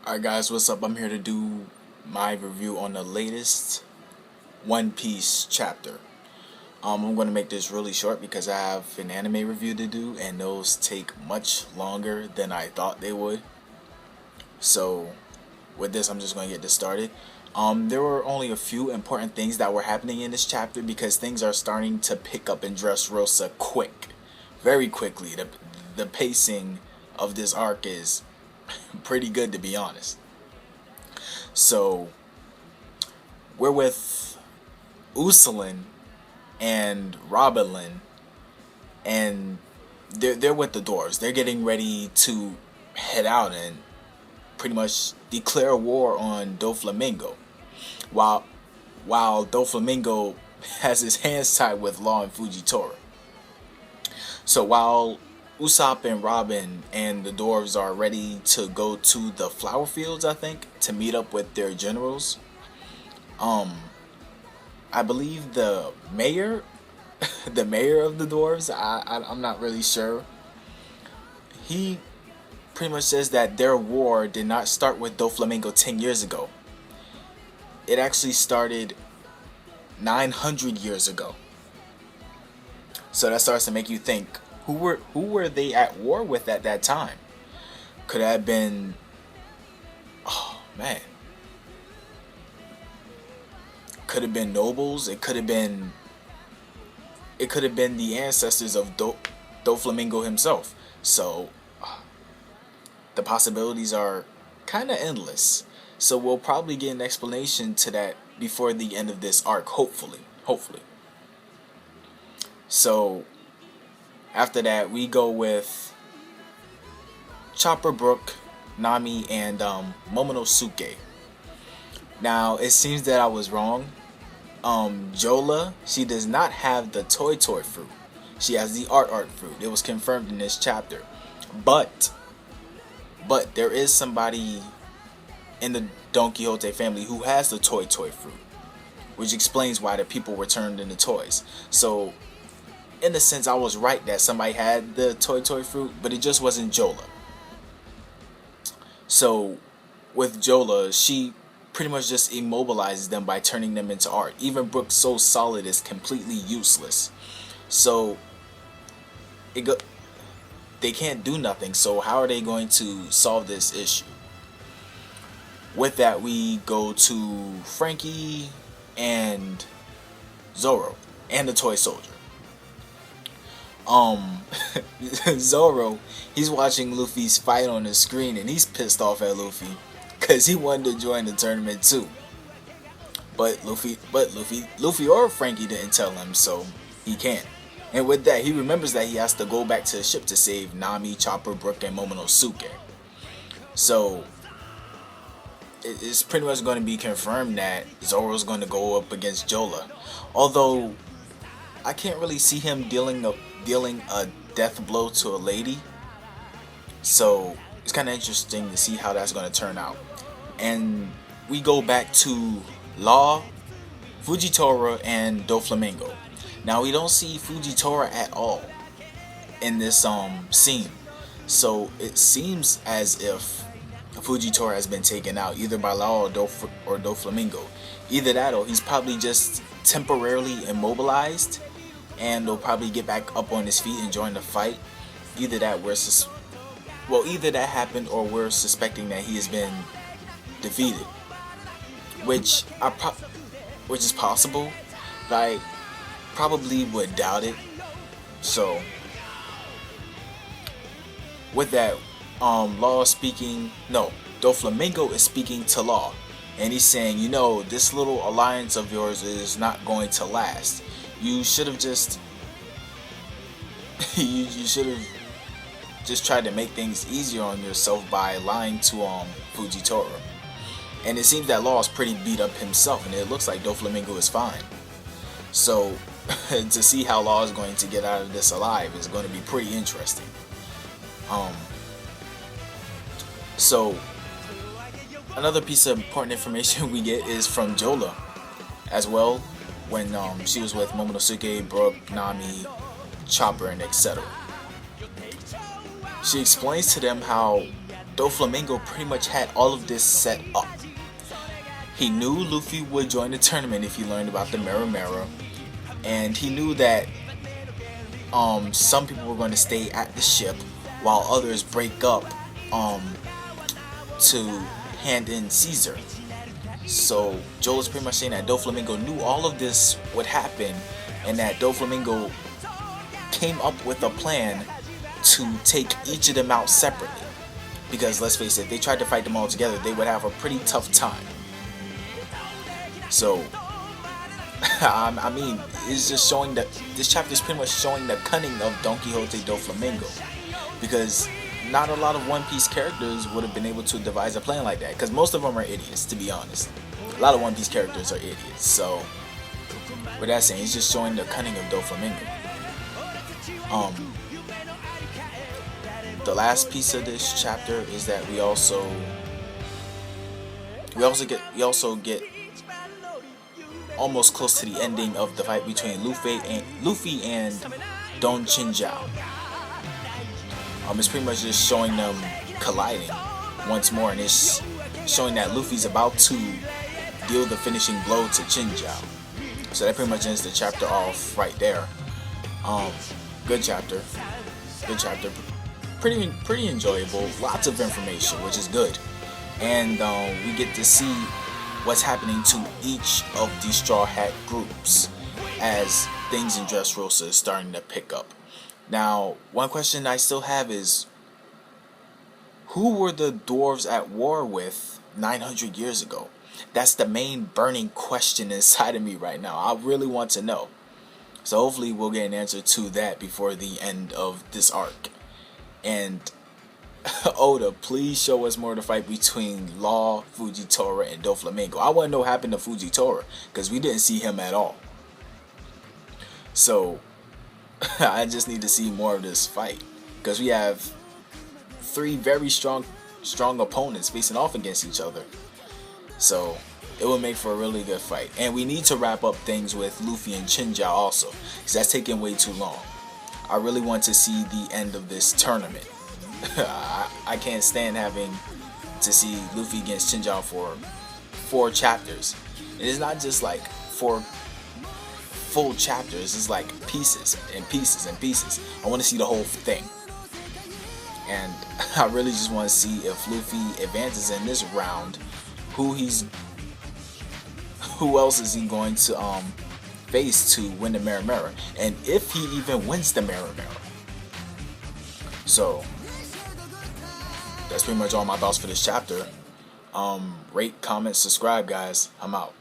Alright guys, what's up? I'm here to do my review on the latest One Piece chapter. I'm going to make this really short because I have an anime review to do and those take much longer than I thought they would. So with this, I'm just going to get this started. There were only a few important things that were happening in this chapter because things are starting to pick up in Dressrosa very quickly. The pacing of this arc is pretty good, to be honest. So we're with Usulin and Robelin, and they're with the dwarves. They're getting ready to head out and pretty much declare war on Doflamingo, while Doflamingo has his hands tied with Law and Fujitora. So while Usopp and Robin and the dwarves are ready to go to the flower fields, I think, to meet up with their generals, I believe the mayor the mayor of the dwarves, I'm not really sure, he pretty much says that their war did not start with Doflamingo 10 years ago. It actually started 900 years ago. So that starts to make you think, who were they at war with at that time? Could it have been, oh man, could have been nobles. It could have been the ancestors of Doflamingo himself. So the possibilities are kind of endless. So we'll probably get an explanation to that before the end of this arc, hopefully. So after that, we go with Chopper, Brook, Nami, and Momonosuke. Now, it seems that I was wrong. Jola, she does not have the toy fruit. She has the art fruit. It was confirmed in this chapter. But there is somebody in the Don Quixote family who has the toy fruit, which explains why the people were turned into toys. So in a sense, I was right that somebody had the toy fruit, but it just wasn't Jola. So with Jola, she pretty much just immobilizes them by turning them into art. Even Brook So Solid is completely useless. So they can't do nothing. So how are they going to solve this issue? With that, we go to Frankie and Zoro and the toy soldier. Zoro, he's watching Luffy's fight on the screen and he's pissed off at Luffy because he wanted to join the tournament too. But Luffy or Frankie didn't tell him, so he can't. And with that, he remembers that he has to go back to the ship to save Nami, Chopper, Brook, and Momonosuke. So it's pretty much going to be confirmed that Zoro's going to go up against Jola. Although I can't really see him dealing a death blow to a lady. So it's kind of interesting to see how that's going to turn out. And we go back to Law, Fujitora, and Doflamingo. Now we don't see Fujitora at all in this scene. So it seems as if Fujitora has been taken out either by Law or Doflamingo. Either that or he's probably just temporarily immobilized and he'll probably get back up on his feet and join the fight. Either that happened or we're suspecting that he has been defeated, which is possible, but I probably would doubt it. So with that, Doflamingo is speaking to Law, and he's saying, this little alliance of yours is not going to last. You should have just tried to make things easier on yourself by lying to Fujitora. And it seems that Law is pretty beat up himself, and it looks like Doflamingo is fine. So to see how Law is going to get out of this alive is going to be pretty interesting. So another piece of important information we get is from Jola as well, when she was with Momonosuke, Brook, Nami, Chopper, and etc. She explains to them how Doflamingo pretty much had all of this set up. He knew Luffy would join the tournament if he learned about the Mirror, and he knew that some people were going to stay at the ship while others break up to hand in Caesar. So Joel is pretty much saying that Doflamingo knew all of this would happen, and that Doflamingo came up with a plan to take each of them out separately. Because let's face it, if they tried to fight them all together, they would have a pretty tough time. So, I mean, it's just showing that this chapter is pretty much showing the cunning of Don Quixote Doflamingo. Because not a lot of One Piece characters would have been able to devise a plan like that. Because most of them are idiots, to be honest. A lot of One Piece characters are idiots. So, with that saying, it's just showing the cunning of Doflamingo. The last piece of this chapter is that we also get almost close to the ending of the fight between Luffy and Don Chinjiao. It's pretty much just showing them colliding once more, and it's showing that Luffy's about to deal the finishing blow to Chinjiao. So that pretty much ends the chapter off right there. Good chapter. Pretty enjoyable. Lots of information, which is good. And we get to see what's happening to each of the Straw Hat groups as things in Dressrosa is starting to pick up. Now, one question I still have is, who were the dwarves at war with 900 years ago? That's the main burning question inside of me right now. I really want to know. So hopefully we'll get an answer to that before the end of this arc. And Oda, please show us more of the fight between Law, Fujitora, and Doflamingo. I want to know what happened to Fujitora, because we didn't see him at all. So I just need to see more of this fight, because we have 3 very strong opponents facing off against each other. So it will make for a really good fight. And we need to wrap up things with Luffy and Chinjiao also, because that's taking way too long. I really want to see the end of this tournament. I can't stand having to see Luffy against Chinjiao for 4 chapters. It is not just like 4 full chapters. It's like pieces and pieces and pieces. I want to see the whole thing. And I really just want to see if Luffy advances in this round, who else is he going to face to win the Mirror, and if he even wins the Mirror. So that's pretty much all my thoughts for this chapter. Rate, comment, subscribe, guys. I'm out.